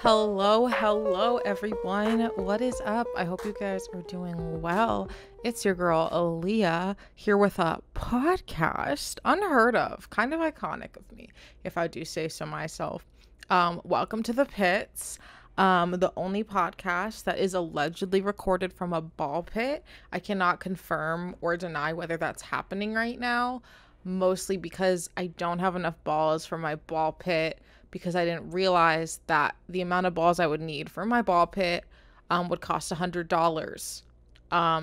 Hello, everyone. What is up? I hope you guys are doing well. It's your girl, Leah, here with a podcast. Unheard of, kind of iconic of me, if I do say so myself. Welcome to the pits. The only podcast that is allegedly recorded from a ball pit. I cannot confirm or deny whether that's happening right now, mostly because I don't have enough balls for my ball pit, because I didn't realize that the amount of balls I would need for my ball pit would cost $100.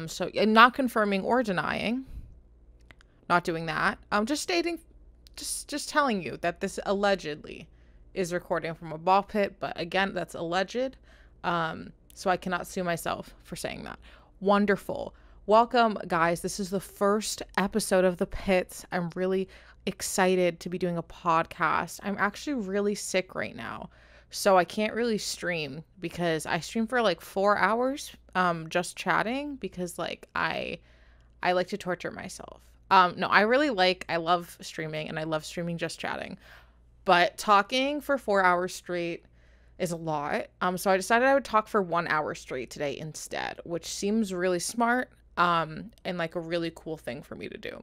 So I'm not confirming or denying, not doing that. I'm just stating, just telling you that this allegedly is recording from a ball pit, but again, that's alleged. So I cannot sue myself for saying that. Wonderful. Welcome, guys. This is the first episode of The Pits. I'm really excited to be doing a podcast. I'm actually really sick right now, so I can't really stream because I stream for like 4 hours just chatting because like I like to torture myself. No, I love streaming, and I love streaming just chatting, but talking for 4 hours straight is a lot. So I decided I would talk for 1 hour straight today instead, which seems really smart and like a really cool thing for me to do.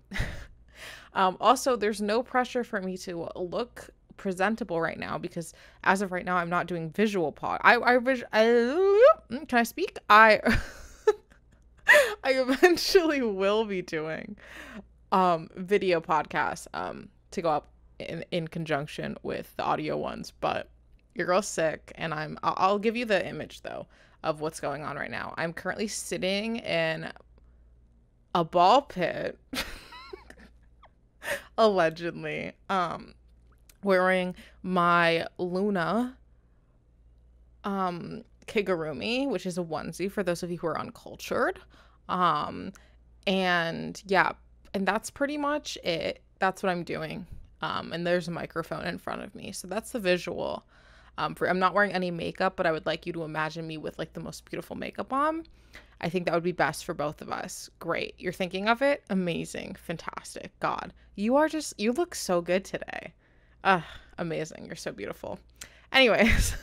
Also, there's no pressure for me to look presentable right now because as of right now, I'm not doing visual can I speak? I eventually will be doing video podcasts to go up in conjunction with the audio ones, but your girl's sick, and I'll give you the image though of what's going on right now. I'm currently sitting in a ball pit allegedly, wearing my Luna kigurumi, which is a onesie for those of you who are uncultured. And yeah, and that's pretty much it. That's what I'm doing. And there's a microphone in front of me, so that's the visual. I'm not wearing any makeup, but I would like you to imagine me with like the most beautiful makeup on. I think that would be best for both of us. Great. You're thinking of it? Amazing. Fantastic. God, you look so good today. Amazing. You're so beautiful. Anyways,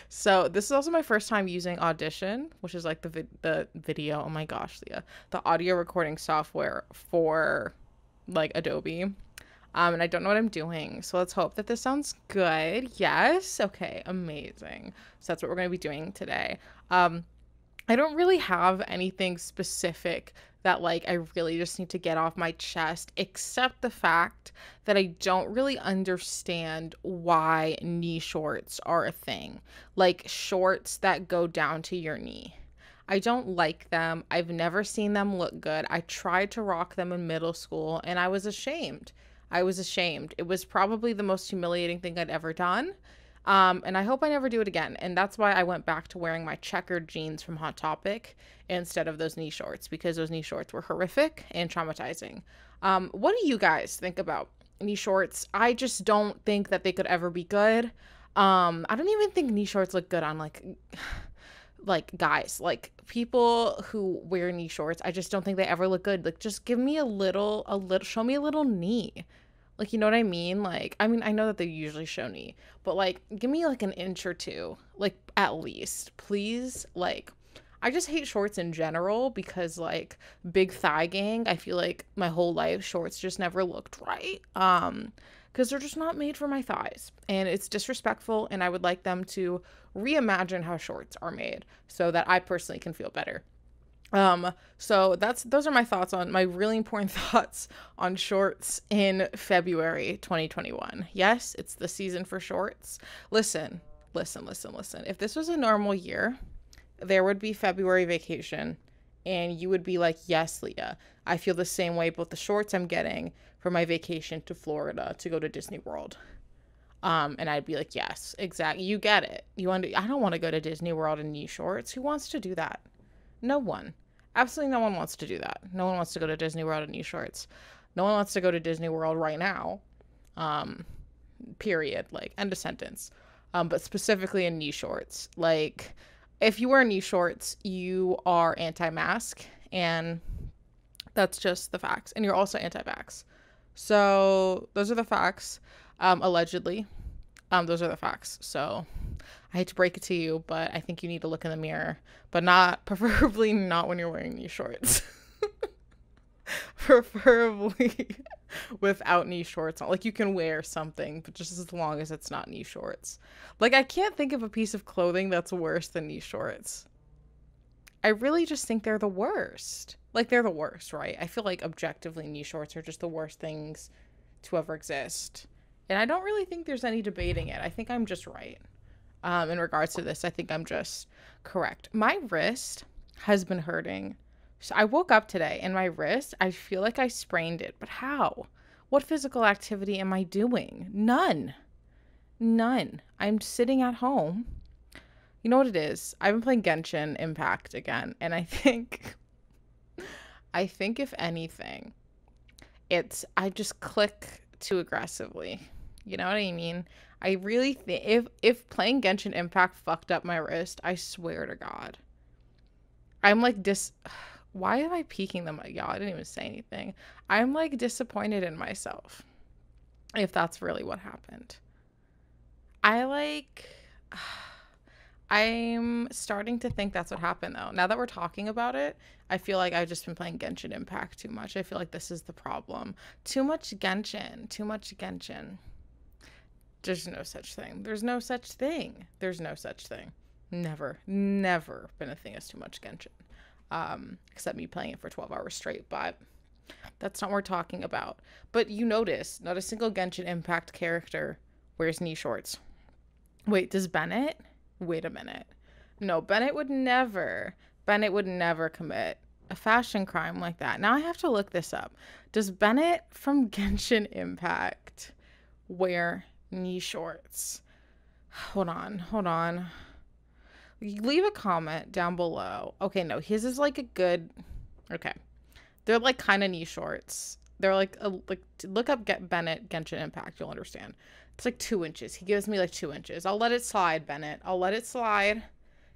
so this is also my first time using Audition, which is like the video. Oh my gosh, Leah. The audio recording software for like Adobe. And I don't know what I'm doing. So let's hope that this sounds good. Yes. Okay. Amazing. So that's what we're going to be doing today. I don't really have anything specific that like I really just need to get off my chest, except the fact that I don't really understand why knee shorts are a thing. Like shorts that go down to your knee. I don't like them. I've never seen them look good. I tried to rock them in middle school and I was ashamed. It was probably the most humiliating thing I'd ever done. And I hope I never do it again. And that's why I went back to wearing my checkered jeans from Hot Topic instead of those knee shorts, because those knee shorts were horrific and traumatizing. What do you guys think about knee shorts? I just don't think that they could ever be good. I don't even think knee shorts look good on like guys, like people who wear knee shorts. I just don't think they ever look good. Like, just give me show me a little knee. Like, you know what I mean? Like, I mean, I know that they usually show knee, but like, give me like an inch or two, like at least, please. Like, I just hate shorts in general because like big thigh gang, I feel like my whole life shorts just never looked right. Because they're just not made for my thighs, and it's disrespectful, and I would like them to reimagine how shorts are made so that I personally can feel better. So those are my thoughts on my really important thoughts on shorts in February 2021. Yes, it's the season for shorts. Listen. If this was a normal year, there would be February vacation and you would be like, yes, Leah, I feel the same way about the shorts I'm getting for my vacation to Florida to go to Disney World. And I'd be like, yes, exactly. You get it. I don't want to go to Disney World in knee shorts. Who wants to do that? No one. Absolutely no one wants to do that. No one wants to go to Disney World in knee shorts. No one wants to go to Disney World right now. Period. Like, end of sentence. But specifically in knee shorts. Like, if you wear knee shorts, you are anti-mask, and that's just the facts. And you're also anti-vax. So those are the facts. Allegedly. Those are the facts. So I hate to break it to you, but I think you need to look in the mirror, but not, preferably not when you're wearing these shorts. Preferably without knee shorts on. Like, you can wear something, but just as long as it's not knee shorts. Like, I can't think of a piece of clothing that's worse than knee shorts. I really just think they're the worst. Like, they're the worst, right? I feel like objectively knee shorts are just the worst things to ever exist. And I don't really think there's any debating it. I think I'm just right. In regards to this, I think I'm just correct. My wrist has been hurting. So I woke up today and my wrist, I feel like I sprained it. But how? What physical activity am I doing? None. None. I'm sitting at home. You know what it is? I've been playing Genshin Impact again. And I think if anything, I just click too aggressively. You know what I mean? I really think if playing Genshin Impact fucked up my wrist, I swear to God. I'm like why am I peeking them? Y'all, I didn't even say anything. I'm like disappointed in myself. If that's really what happened. I'm starting to think that's what happened though. Now that we're talking about it, I feel like I've just been playing Genshin Impact too much. I feel like this is the problem. Too much Genshin. Too much Genshin. There's no such thing. There's no such thing. There's no such thing. Never been a thing as too much Genshin. Except me playing it for 12 hours straight, but that's not what we're talking about. But you notice, not a single Genshin Impact character wears knee shorts. Wait, does Bennett? Wait a minute. No, Bennett would never commit a fashion crime like that. Now I have to look this up. Does Bennett from Genshin Impact wear knee shorts? Hold on. Leave a comment down below. Okay, no, his is like a good, okay. They're like kind of knee shorts. They're like look up Bennett Genshin Impact, you'll understand. It's like 2 inches. He gives me like 2 inches. I'll let it slide, Bennett. I'll let it slide.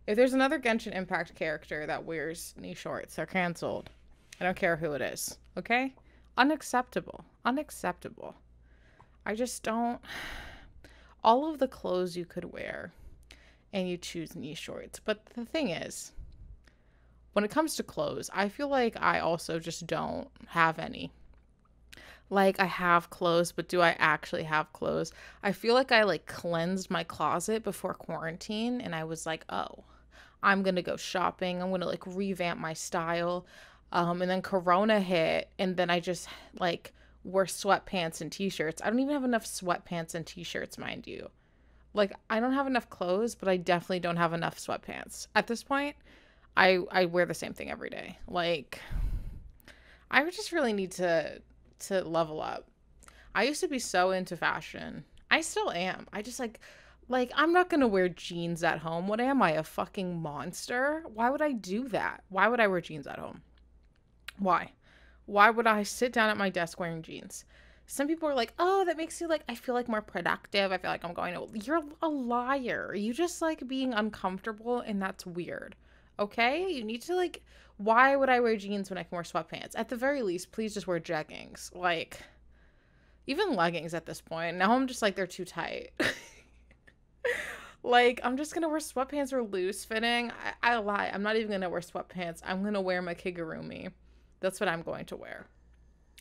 If there's another Genshin Impact character that wears knee shorts, they're canceled. I don't care who it is. Okay? Unacceptable. Unacceptable. I just don't. All of the clothes you could wear and you choose knee shorts. But the thing is, when it comes to clothes, I feel like I also just don't have any. Like, I have clothes, but do I actually have clothes? I feel like I like cleansed my closet before quarantine and I was like, oh, I'm gonna go shopping. I'm gonna like revamp my style. And then Corona hit and then I just like wore sweatpants and t-shirts. I don't even have enough sweatpants and t-shirts, mind you. Like, I don't have enough clothes, but I definitely don't have enough sweatpants. At this point, I wear the same thing every day. Like, I just really need to level up. I used to be so into fashion. I still am. I just like I'm not gonna wear jeans at home. What am I, a fucking monster? Why would I do that? Why would I wear jeans at home? Why would I sit down at my desk wearing jeans? Some people are like, oh, that makes you like, I feel like more productive. I feel like I'm going to, you're a liar. You just like being uncomfortable and that's weird. Okay? You need to like, why would I wear jeans when I can wear sweatpants? At the very least, please just wear jeggings. Like, even leggings at this point. Now I'm just like, they're too tight. Like, I'm just gonna wear sweatpants or loose fitting. I lie. I'm not even gonna wear sweatpants. I'm gonna wear my kigurumi. That's what I'm going to wear.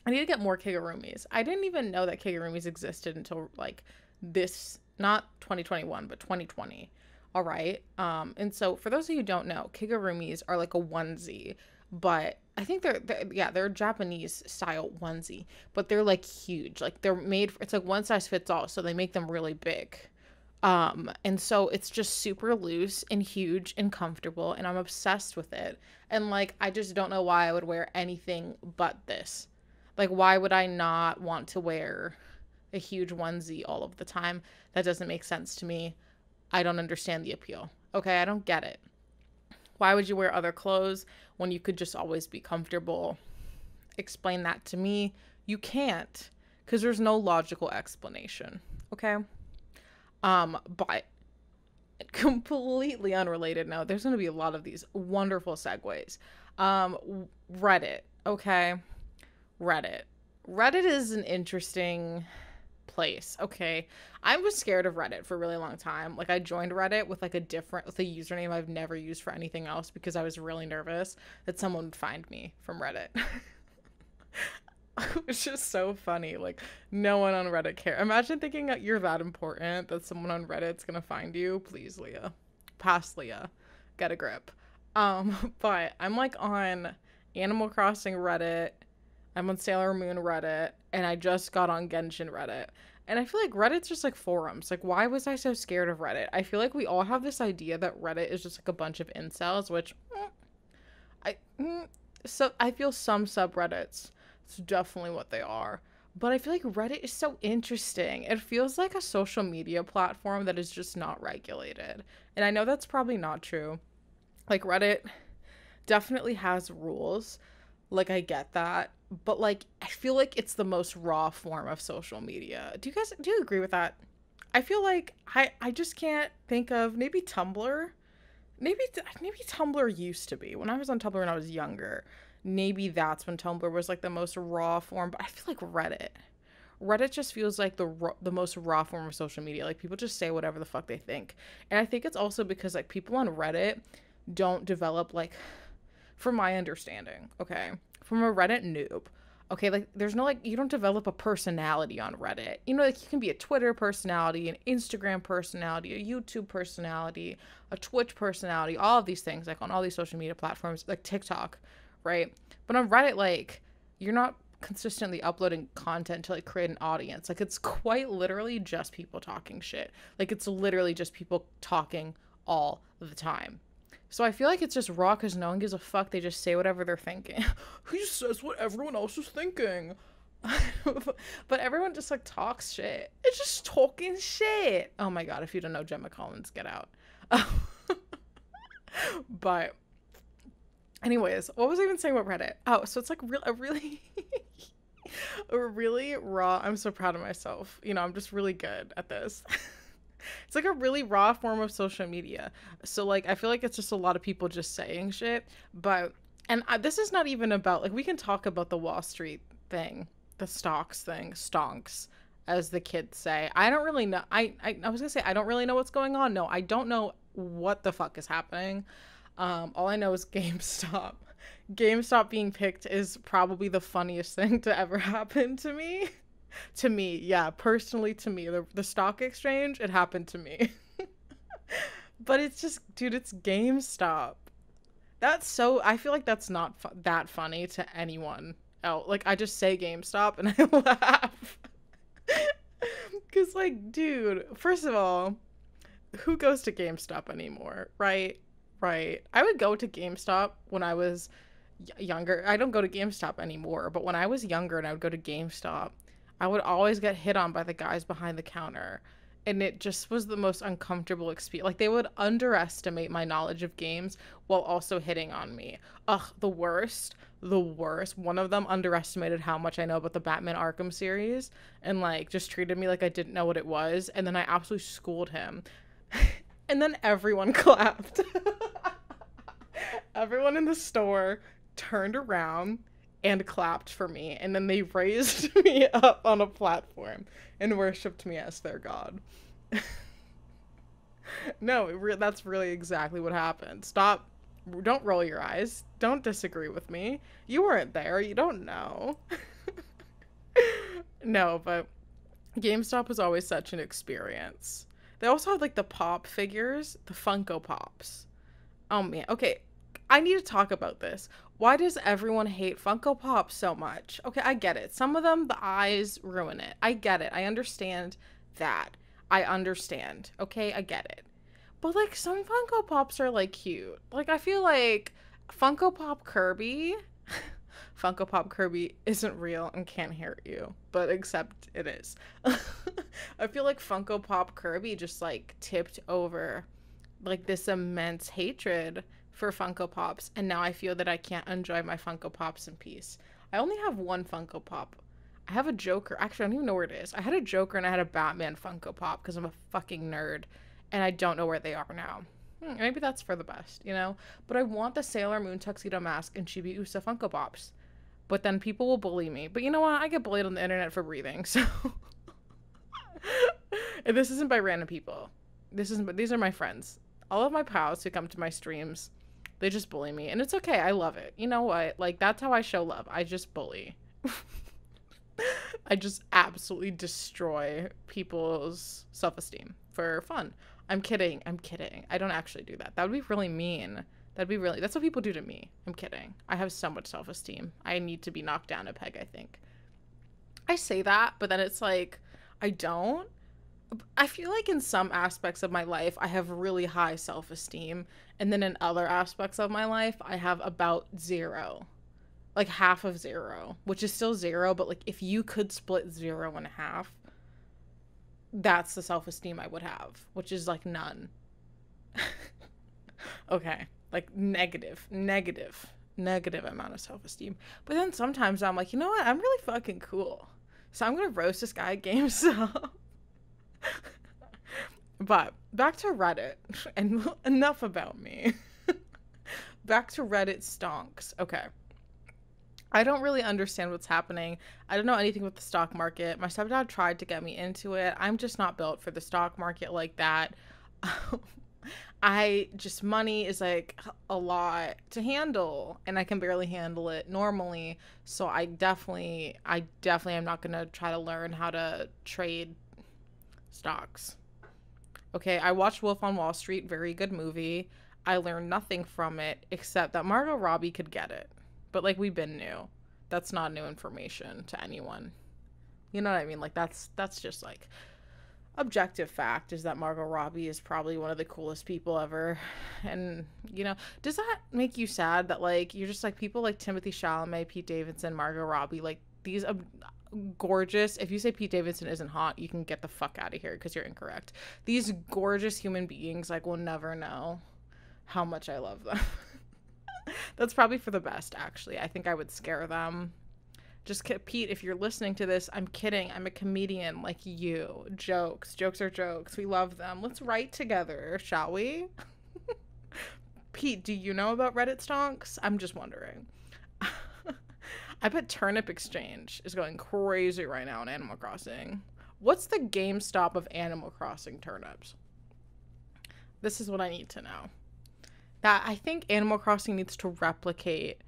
I need to get more kigurumis. I didn't even know that kigurumis existed until like this, not 2021, but 2020. All right. And so for those of you who don't know, kigurumis are like a onesie, but I think they're a Japanese style onesie, but they're like huge. Like they're made, it's like one size fits all. So they make them really big. And so it's just super loose and huge and comfortable and I'm obsessed with it. And like, I just don't know why I would wear anything but this. Like, why would I not want to wear a huge onesie all of the time? That doesn't make sense to me. I don't understand the appeal. Okay, I don't get it. Why would you wear other clothes when you could just always be comfortable? Explain that to me. You can't, because there's no logical explanation. Okay? But completely unrelated now. There's going to be a lot of these wonderful segues. Reddit. Okay? Reddit is an interesting place, okay? I was scared of Reddit for a really long time. Like, I joined Reddit with, like, with a username I've never used for anything else because I was really nervous that someone would find me from Reddit. It's just so funny. Like, no one on Reddit cares. Imagine thinking that you're that important that someone on Reddit's gonna find you. Please, Leah. Past Leah. Get a grip. But I'm, like, on Animal Crossing Reddit. I'm on Sailor Moon Reddit, and I just got on Genshin Reddit. And I feel like Reddit's just like forums. Like, why was I so scared of Reddit? I feel like we all have this idea that Reddit is just like a bunch of incels, which so I feel some subreddits, it's definitely what they are. But I feel like Reddit is so interesting. It feels like a social media platform that is just not regulated. And I know that's probably not true. Like, Reddit definitely has rules. Like, I get that. But, like, I feel like it's the most raw form of social media. Do you agree with that? I feel like I just can't think of, maybe Tumblr. Maybe Tumblr used to be. When I was on Tumblr when I was younger, maybe that's when Tumblr was, like, the most raw form. But I feel like Reddit just feels like the most raw form of social media. Like, people just say whatever the fuck they think. And I think it's also because, like, people on Reddit don't develop, like, from my understanding, okay, from a Reddit noob, okay, like, there's no, like, you don't develop a personality on Reddit. You know, like, you can be a Twitter personality, an Instagram personality, a YouTube personality, a Twitch personality, all of these things, like, on all these social media platforms, like TikTok, right? But on Reddit, like, you're not consistently uploading content to, like, create an audience. Like, it's quite literally just people talking shit. Like, it's literally just people talking all the time. So I feel like it's just raw because no one gives a fuck. They just say whatever they're thinking. Who says what everyone else is thinking? But everyone just, like, talks shit. It's just talking shit. Oh my god, if you don't know Gemma Collins, get out. But anyways, what was I even saying about Reddit? Oh, so it's like a really raw. I'm so proud of myself. You know, I'm just really good at this. It's like a really raw form of social media. So, like, I feel like it's just a lot of people just saying shit. But, this is not even about, like, we can talk about the Wall Street thing, the stocks thing, stonks, as the kids say. I don't really know. I was gonna say, I don't really know what's going on. No, I don't know what the fuck is happening. All I know is GameStop. GameStop being picked is probably the funniest thing to ever happen to me. To me, yeah, personally to me. The stock exchange, it happened to me. But it's just, dude, it's GameStop. I feel like that's not that funny to anyone else. Like, I just say GameStop and I laugh. Because, like, dude, first of all, who goes to GameStop anymore, right? Right. I would go to GameStop when I was younger. I don't go to GameStop anymore, but when I was younger and I would go to GameStop, I would always get hit on by the guys behind the counter. And it just was the most uncomfortable experience. Like, they would underestimate my knowledge of games while also hitting on me. Ugh, the worst. The worst. One of them underestimated how much I know about the Batman Arkham series and, like, just treated me like I didn't know what it was. And then I absolutely schooled him. And then everyone clapped. Everyone in the store turned around and clapped for me, and then they raised me up on a platform and worshipped me as their god. No, that's really exactly what happened. Stop. Don't roll your eyes. Don't disagree with me. You weren't there. You don't know. No, but GameStop was always such an experience. They also had, like, the pop figures, the Funko Pops. Oh, man. Okay, I need to talk about this. Why does everyone hate Funko Pop so much? Okay, I get it. Some of them, the eyes ruin it. I get it. I understand that. I understand. Okay, I get it. But, like, some Funko Pops are, like, cute. Like, I feel like Funko Pop Kirby... Funko Pop Kirby isn't real and can't hurt you, but except it is. I feel like Funko Pop Kirby just, like, tipped over, like, this immense hatred for Funko Pops, and now I feel that I can't enjoy my Funko Pops in peace. I only have one Funko Pop. I have a Joker. Actually, I don't even know where it is. I had a Joker and I had a Batman Funko Pop because I'm a fucking nerd, and I don't know where they are now. Maybe that's for the best, you know? But I want the Sailor Moon tuxedo mask and Chibi Usa Funko Pops. But then people will bully me. But you know what? I get bullied on the internet for breathing, so... And this isn't by random people. These are my friends. All of my pals who come to my streams, they just bully me, and it's okay. I love it. You know what? Like, that's how I show love. I just bully. I just absolutely destroy people's self-esteem for fun. I'm kidding. I'm kidding. I don't actually do that. That would be really mean. That's what people do to me. I'm kidding. I have so much self-esteem. I need to be knocked down a peg, I think. I say that, but then it's like, I don't. I feel like in some aspects of my life, I have really high self-esteem. And then in other aspects of my life, I have about 0. Like half of 0, which is still 0. But like if you could split 0 in half, that's the self-esteem I would have, which is like none. Okay. Like negative amount of self-esteem. But then sometimes I'm like, you know what? I'm really fucking cool. So I'm going to roast this guy at GameStop. But back to Reddit, and enough about me. Back to Reddit stonks. Okay. I don't really understand what's happening. I don't know anything about the stock market. My stepdad tried to get me into it. I'm just not built for the stock market like that. Money is like a lot to handle, and I can barely handle it normally. So I definitely am not going to try to learn how to trade stocks. Okay, I watched Wolf on Wall Street, very good movie. I learned nothing from it except that Margot Robbie could get it. But like we've been new. That's not new information to anyone. You know what I mean? Like that's just like objective fact is that Margot Robbie is probably one of the coolest people ever. And you know, does that make you sad that like you're just like people like Timothée Chalamet, Pete Davidson, Margot Robbie, like these gorgeous, if you say Pete Davidson isn't hot, you can get the fuck out of here because you're incorrect. These gorgeous human beings like will never know how much I love them. That's probably for the best, actually. I think I would scare them. Just Pete, if you're listening to this, I'm kidding. I'm a comedian like you. Jokes are jokes. We love them. Let's write together, shall we? Pete, do you know about Reddit stonks? I'm just wondering. I bet Turnip Exchange is going crazy right now in Animal Crossing. What's the GameStop of Animal Crossing turnips? This is what I need to know. That I think Animal Crossing needs to replicate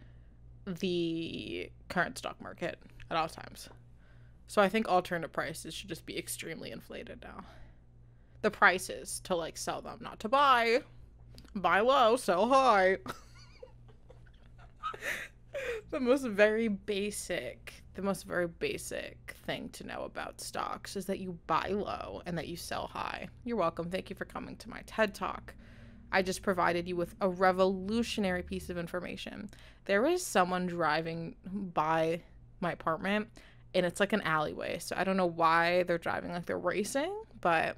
the current stock market at all times. So I think alternate prices should just be extremely inflated now. The prices to like sell them, not to buy. Buy low, sell high. The most very basic thing to know about stocks is that you buy low and that you sell high. You're welcome. Thank you for coming to my TED Talk. I just provided you with a revolutionary piece of information. There is someone driving by my apartment, and it's like an alleyway. So I don't know why they're driving like they're racing, but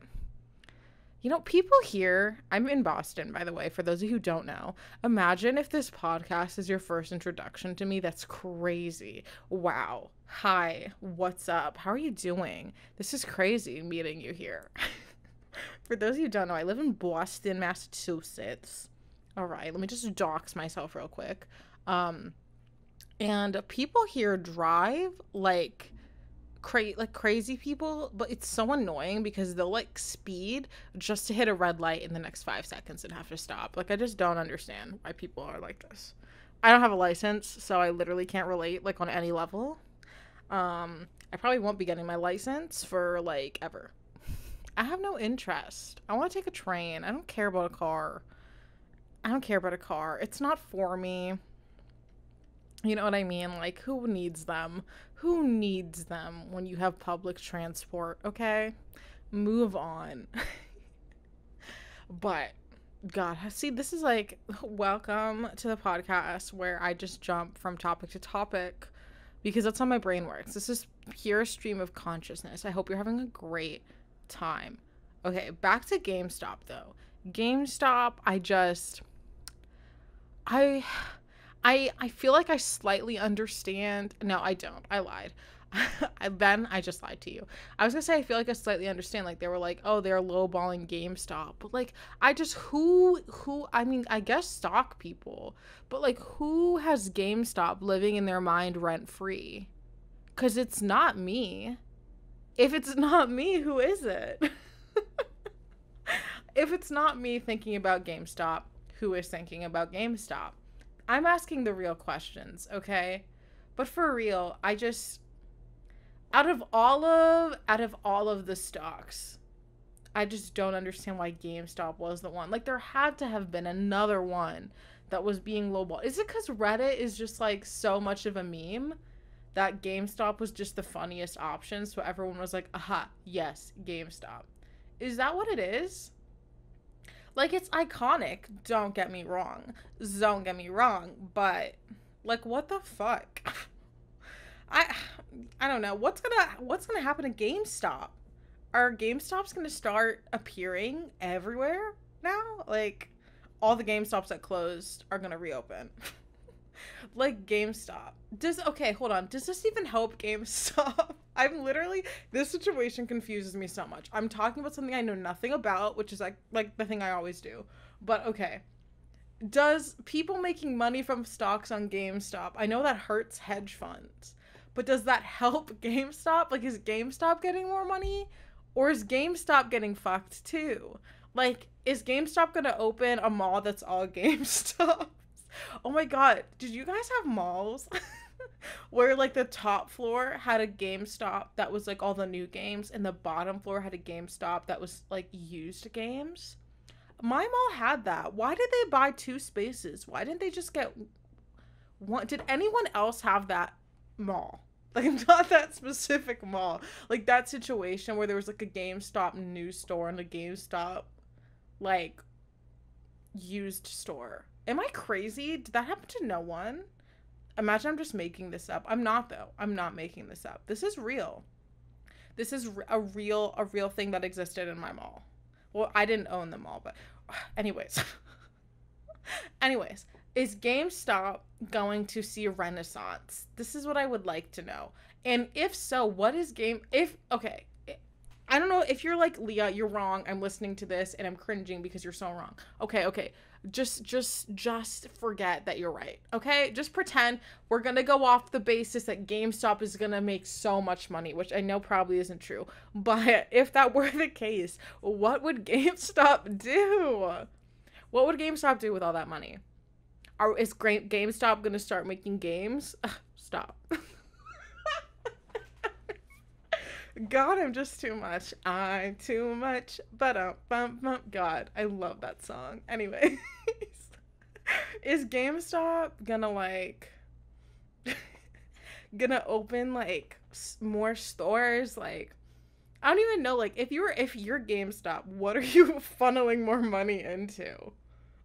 you know, people here, I'm in Boston, by the way, for those of you who don't know. Imagine if this podcast is your first introduction to me. That's crazy. Wow. Hi, what's up? How are you doing? This is crazy meeting you here. For those of you who don't know, I live in Boston, Massachusetts. All right, let me just dox myself real quick. And people here drive like crazy people, but it's so annoying because they'll like speed just to hit a red light in the next 5 seconds and have to stop. Like I just don't understand why people are like this. I don't have a license, so I literally can't relate like on any level. I probably won't be getting my license for like ever. I have no interest. I want to take a train. I don't care about a car. It's not for me. You know what I mean? Like, who needs them? Who needs them when you have public transport, okay? Move on. But, God, see, this is like, welcome to the podcast where I just jump from topic to topic because that's how my brain works. This is pure stream of consciousness. I hope you're having a great time. Okay, back to GameStop, though. GameStop, I feel like I slightly understand. No, I don't. I lied. I just lied to you. I was gonna say I feel like I slightly understand. Like they were like, oh, they're lowballing GameStop, but like I just I mean, I guess stock people, but like who has GameStop living in their mind rent free? Because it's not me. If it's not me, who is it? If it's not me thinking about GameStop, who is thinking about GameStop? I'm asking the real questions, okay? But for real, I just out of all of the stocks, I just don't understand why GameStop was the one. Like, there had to have been another one that was being lowballed. Is it because Reddit is just like so much of a meme that GameStop was just the funniest option? So everyone was like, aha, yes, GameStop. Is that what it is? Like, it's iconic, don't get me wrong. Don't get me wrong, but like, what the fuck? I I don't know. What's gonna happen to GameStop? Are GameStops gonna start appearing everywhere now? Like, all the GameStops that closed are gonna reopen. Like, GameStop. Okay, hold on. Does this even help GameStop? This situation confuses me so much. I'm talking about something I know nothing about, which is like the thing I always do. But okay. Does people making money from stocks on GameStop, I know that hurts hedge funds, but does that help GameStop? Like, is GameStop getting more money? Or is GameStop getting fucked too? Like, is GameStop gonna open a mall that's all GameStop? Oh my god, did you guys have malls where like the top floor had a GameStop that was like all the new games and the bottom floor had a GameStop that was like used games? My mall had that. Why did they buy two spaces? Why didn't they just get one? Did anyone else have that mall? Like, not that specific mall. Like, that situation where there was like a GameStop news store and a GameStop like used store. Am I crazy? Did that happen to no one? Imagine I'm just making this up. I'm not, though. I'm not making this up. This is real. This is a real thing that existed in my mall. Well, I didn't own the mall, but anyways. Anyways, is GameStop going to see a renaissance? This is what I would like to know. And if so, what is okay, I don't know if you're like, Leah, you're wrong. I'm listening to this and I'm cringing because you're so wrong. Okay. Just forget that you're right. Okay? Just pretend we're going to go off the basis that GameStop is going to make so much money, which I know probably isn't true. But if that were the case, what would GameStop do? What would GameStop do with all that money? Is GameStop going to start making games? Stop. God, I'm just too much. I'm too much. But God, I love that song. Anyways, is GameStop gonna open like more stores? Like, I don't even know. Like, if you're GameStop, what are you funneling more money into?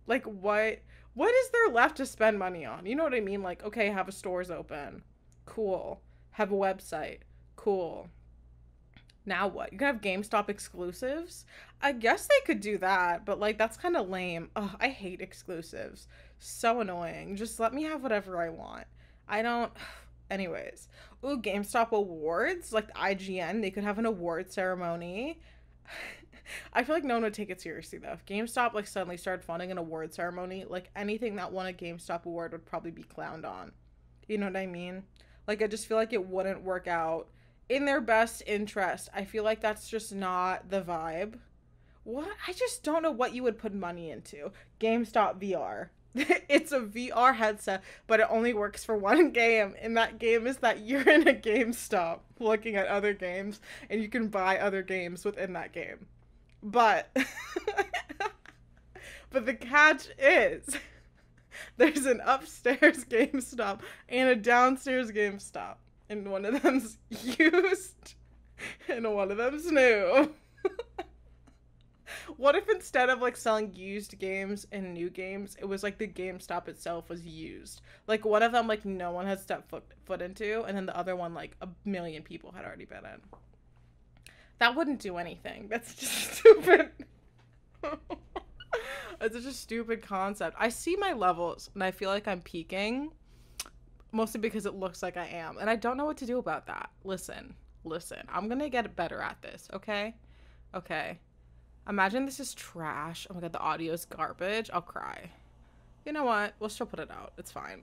Like, what is there left to spend money on? You know what I mean? Like, okay, have a stores open, cool. Have a website, cool. Now what? You can have GameStop exclusives? I guess they could do that, but like, that's kind of lame. Ugh, I hate exclusives. So annoying. Just let me have whatever I want. I don't. Anyways. Ooh, GameStop awards? Like the IGN, they could have an award ceremony. I feel like no one would take it seriously though. If GameStop like suddenly started funding an award ceremony, like anything that won a GameStop award would probably be clowned on. You know what I mean? Like, I just feel like it wouldn't work out in their best interest. I feel like that's just not the vibe. What? I just don't know what you would put money into. GameStop VR. It's a VR headset, but it only works for one game, and that game is that you're in a GameStop looking at other games, and you can buy other games within that game. But, but the catch is, there's an upstairs GameStop and a downstairs GameStop. And one of them's used, and one of them's new. What if instead of like selling used games and new games, it was like the GameStop itself was used? Like, one of them, like, no one had stepped foot into, and then the other one, like, 1 million people had already been in. That wouldn't do anything. That's just stupid. It's such a stupid concept. I see my levels, and I feel like I'm peaking. Mostly because it looks like I am. And I don't know what to do about that. Listen. I'm gonna get better at this, okay? Okay. Imagine this is trash. Oh my god, the audio's garbage. I'll cry. You know what? We'll still put it out. It's fine.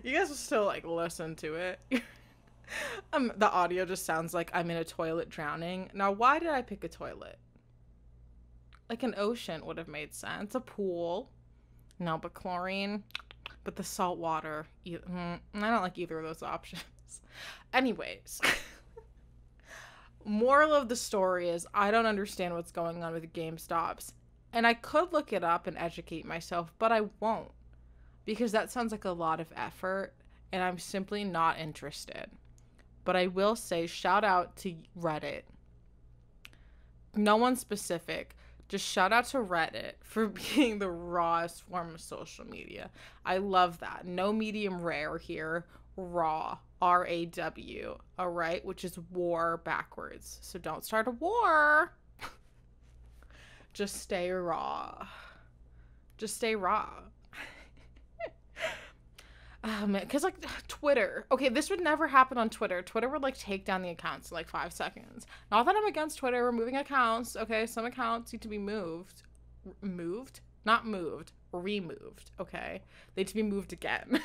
You guys will still, like, listen to it. The audio just sounds like I'm in a toilet drowning. Now, why did I pick a toilet? Like an ocean would have made sense. A pool. No, but chlorine. But the salt water. I don't like either of those options. Anyways. Moral of the story is I don't understand what's going on with GameStops. And I could look it up and educate myself, but I won't. Because that sounds like a lot of effort. And I'm simply not interested. But I will say shout out to Reddit. No one specific. Just shout out to Reddit for being the rawest form of social media. I love that. No medium rare here. Raw. R-A-W. All right? Which is war backwards. So don't start a war. Just stay raw. Just stay raw. Oh, man. Because, like, Twitter. Okay, this would never happen on Twitter. Twitter would, like, take down the accounts in, like, 5 seconds. Not that I'm against Twitter. Removing accounts. Okay, some accounts need to be moved. Moved? Not moved. Removed. Okay? They need to be moved again.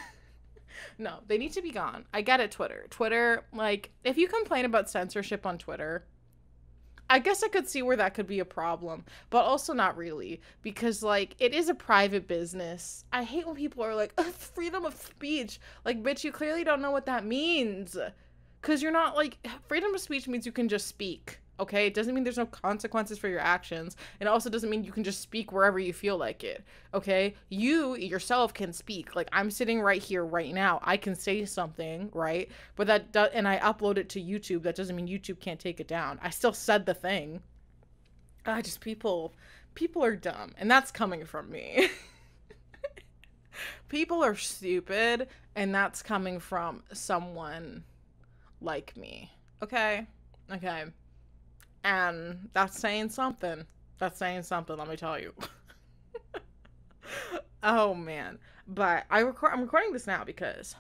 No, they need to be gone. I get it, Twitter. Twitter, like, if you complain about censorship on Twitter, I guess I could see where that could be a problem, but also not really, because, like, it is a private business. I hate when people are like, freedom of speech. Like, bitch, you clearly don't know what that means, because you're not, like, freedom of speech means you can just speak, okay? It doesn't mean there's no consequences for your actions. It also doesn't mean you can just speak wherever you feel like it, okay? You yourself can speak. Like, I'm sitting right here right now. I can say something, right? But and I upload it to YouTube. That doesn't mean YouTube can't take it down. I still said the thing. People are dumb, and that's coming from me. People are stupid, and that's coming from someone like me, okay? Okay. And that's saying something. That's saying something, let me tell you. Oh, man. But I'm recording this now because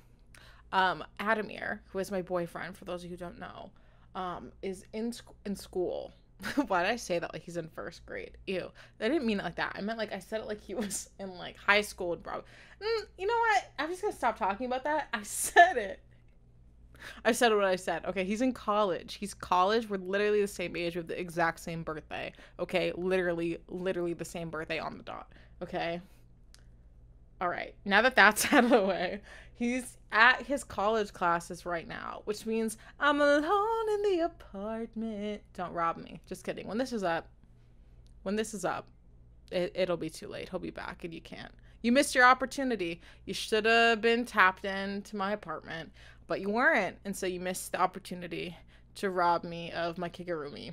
Adamir, who is my boyfriend, for those of you who don't know, is in school. Why did I say that like he's in first grade? Ew. I didn't mean it like that. I meant like I said it like he was in like high school, bro. You know what? I'm just going to stop talking about that. I said it. I said what I said. Okay, he's in college. He's college. We're literally the same age with the exact same birthday. Okay, literally the same birthday on the dot. Okay. All right. Now that that's out of the way, he's at his college classes right now, which means I'm alone in the apartment. Don't rob me. Just kidding. When this is up, it'll be too late. He'll be back and you can't. You missed your opportunity. You should have been tapped into my apartment. But you weren't, and so you missed the opportunity to rob me of my Kigurumi.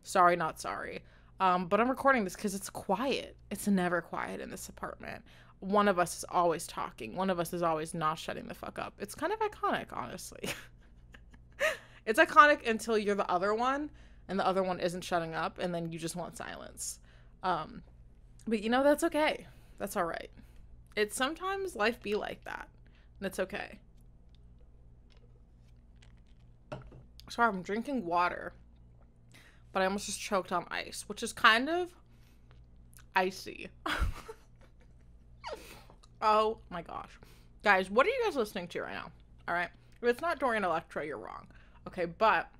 Sorry, not sorry. But I'm recording this because it's quiet. It's never quiet in this apartment. One of us is always talking. One of us is always not shutting the fuck up. It's kind of iconic, honestly. It's iconic until you're the other one, and the other one isn't shutting up, and then you just want silence. But you know, that's okay. That's all right. It's sometimes life be like that, and it's okay. Sorry, I'm drinking water, but I almost just choked on ice, which is kind of icy. Oh my gosh. Guys, what are you guys listening to right now? All right. If it's not Dorian Electra, you're wrong. Okay, but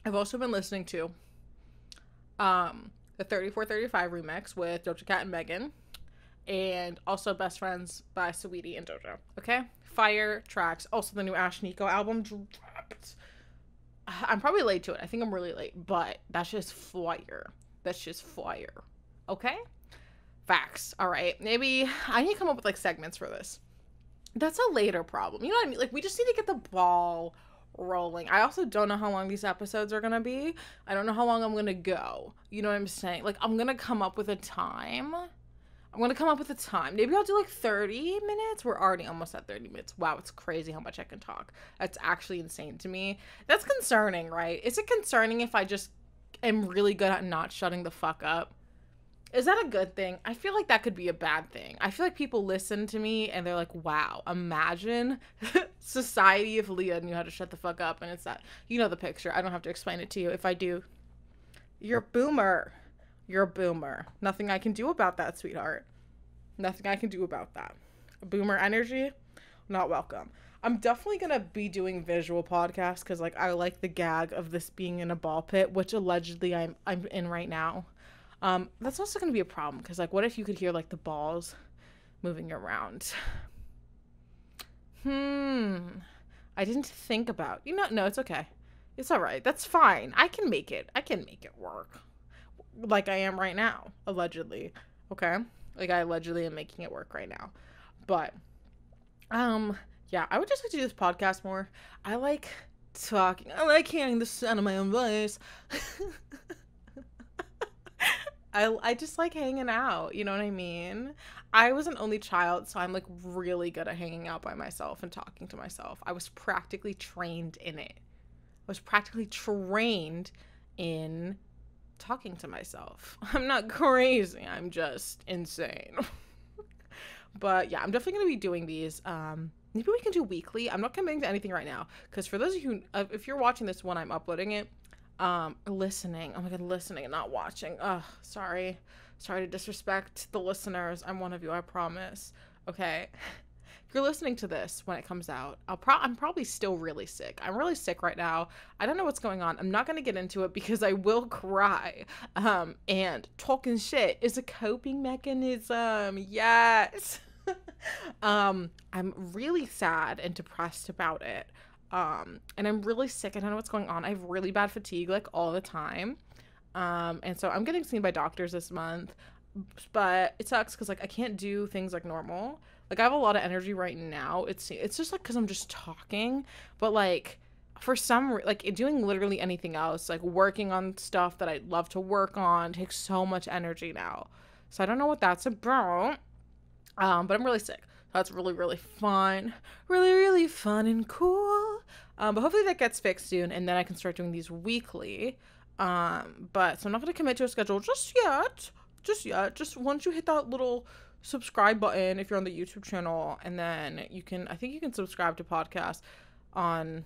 I've also been listening to the 3435 remix with Doja Cat and Megan, and also Best Friends by Saweetie and Doja. Okay? Fire tracks. Also, the new Ash Nico album dropped. I'm probably late to it. I think I'm really late, but that's just fire. That's just fire. Okay? Facts. All right. Maybe I need to come up with like segments for this. That's a later problem. You know what I mean? Like, we just need to get the ball rolling. I also don't know how long these episodes are gonna be. I don't know how long I'm gonna go. You know what I'm saying? Like, I'm gonna come up with a time. Maybe I'll do like 30 minutes. We're already almost at 30 minutes. Wow, it's crazy how much I can talk. That's actually insane to me. That's concerning, right? Is it concerning if I just am really good at not shutting the fuck up? Is that a good thing? I feel like that could be a bad thing. I feel like people listen to me and they're like, wow, imagine society if Leah knew how to shut the fuck up. And it's that, you know the picture. I don't have to explain it to you. If I do, you're a boomer. You're a boomer. Nothing I can do about that, sweetheart. Nothing I can do about that. Boomer energy, not welcome. I'm definitely gonna be doing visual podcasts because like I like the gag of this being in a ball pit, which allegedly I'm in right now. That's also gonna be a problem because like what if you could hear like the balls moving around? I didn't think about. No, it's okay. It's all right. That's fine. I can make it. I can make it work. Like I am right now, allegedly. Okay? Like I allegedly am making it work right now. But yeah, I would just like to do this podcast more. I like talking. I like hearing the sound of my own voice. I just like hanging out, you know what I mean? I was an only child, so I'm like really good at hanging out by myself and talking to myself. I was practically trained in it. I was practically trained in talking to myself. I'm not crazy. I'm just insane. But yeah, I'm definitely going to be doing these. Maybe we can do weekly. I'm not committing to anything right now because for those of you who, if you're watching this when I'm uploading it, listening. Oh my god, listening and not watching. Sorry to disrespect the listeners. I'm one of you, I promise. Okay. If you're listening to this when it comes out, I'm probably still really sick. I'm really sick right now. I don't know what's going on. I'm not going to get into it because I will cry. And talking shit is a coping mechanism. Yes. I'm really sad and depressed about it. And I'm really sick. I don't know what's going on. I have really bad fatigue like all the time. And so I'm getting seen by doctors this month, but it sucks because like I can't do things like normal. Like I have a lot of energy right now. It's just like because I'm just talking, but like for some like doing literally anything else, like working on stuff that I love to work on takes so much energy now. So I don't know what that's about. But I'm really sick. That's really, really fun. Really, really fun and cool. But hopefully that gets fixed soon and then I can start doing these weekly. But so I'm not going to commit to a schedule just yet. Just once you hit that little subscribe button if you're on the YouTube channel, and then I think you can subscribe to podcasts on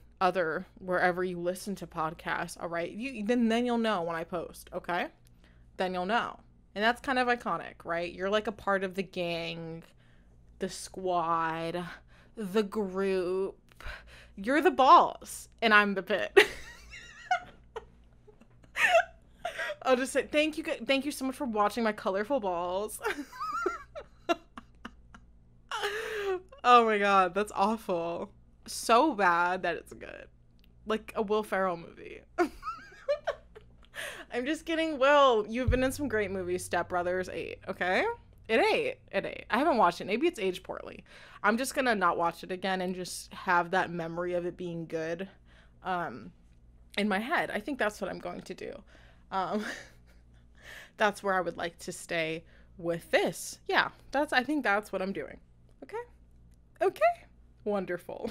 wherever you listen to podcasts. All right. Then you'll know when I post. Okay. Then you'll know. And that's kind of iconic, right? You're like a part of the gang, the squad, the group. You're the balls, and I'm the pit. I'll just say thank you so much for watching my colorful balls. Oh my god, that's awful. So bad that it's good. Like a Will Ferrell movie. I'm just kidding, Will. You've been in some great movies. Step Brothers 8, okay? It ate. I haven't watched it. Maybe it's aged poorly. I'm just gonna not watch it again and just have that memory of it being good in my head. I think that's what I'm going to do. That's where I would like to stay with this. Yeah, I think that's what I'm doing. Okay? Wonderful.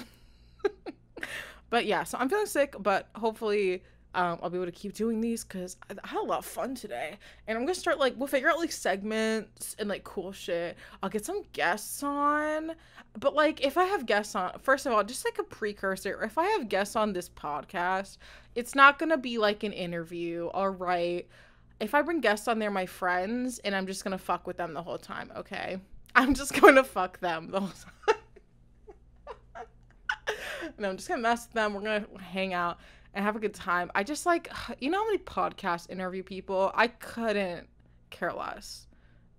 But yeah, so I'm feeling sick, but hopefully I'll be able to keep doing these because I had a lot of fun today. And I'm gonna start we'll figure out like segments and like cool shit. I'll get some guests on. But like if I have guests on, first of all, just like a precursor, if I have guests on this podcast, it's not gonna be like an interview, all right? If I bring guests on, they're my friends and I'm just gonna fuck with them the whole time, okay? I'm just gonna fuck them the whole time. No, I'm just gonna mess with them. We're gonna hang out and have a good time. I just like, you know how many podcast interview people? I couldn't care less.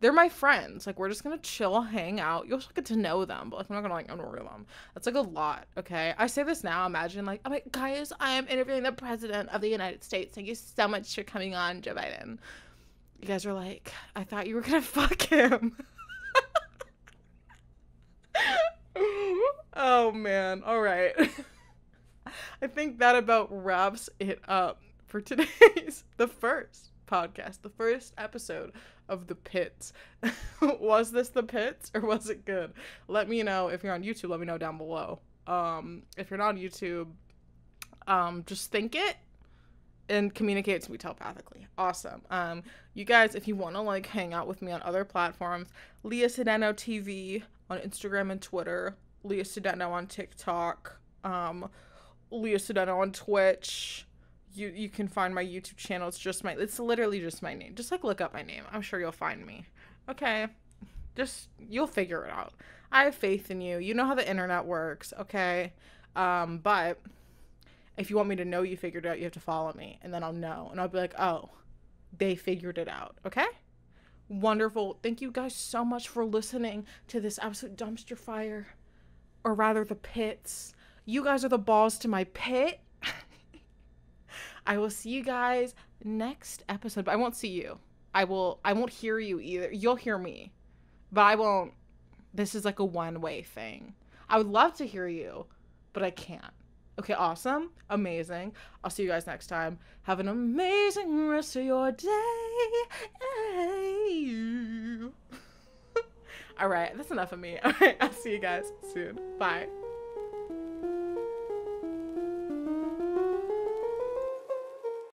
They're my friends. Like, we're just gonna chill, hang out. You'll get to know them, but like, I'm not gonna like interview them. That's like a lot, okay? I say this now. Imagine like, I'm like, guys, I am interviewing the president of the United States. Thank you so much for coming on, Joe Biden. You guys are like, I thought you were gonna fuck him. Oh man, all right. I think that about wraps it up for today's the first podcast, the first episode of The Pits. Was this The Pits or was it good? Let me know. If you're on YouTube, let me know down below. If you're not on YouTube, just think it and communicate it to me telepathically. Awesome. You guys, if you want to like hang out with me on other platforms, Leah Cedeno TV on Instagram and Twitter, Leah Cedeno on TikTok, Leah Cedeno on Twitch. You can find my YouTube channel. It's literally just my name. Just like look up my name. I'm sure you'll find me. Okay. You'll figure it out. I have faith in you. You know how the internet works, okay? But if you want me to know you figured it out, you have to follow me, and then I'll know, and I'll be like, oh, they figured it out, okay? Wonderful. Thank you guys so much for listening to this absolute dumpster fire, or rather the pits. You guys are the balls to my pit. I will see you guys next episode, but I won't see you. I won't hear you either. You'll hear me, but I won't. This is like a one-way thing. I would love to hear you, but I can't. Okay, awesome. Amazing. I'll see you guys next time. Have an amazing rest of your day. All right, that's enough of me. All right, I'll see you guys soon. Bye.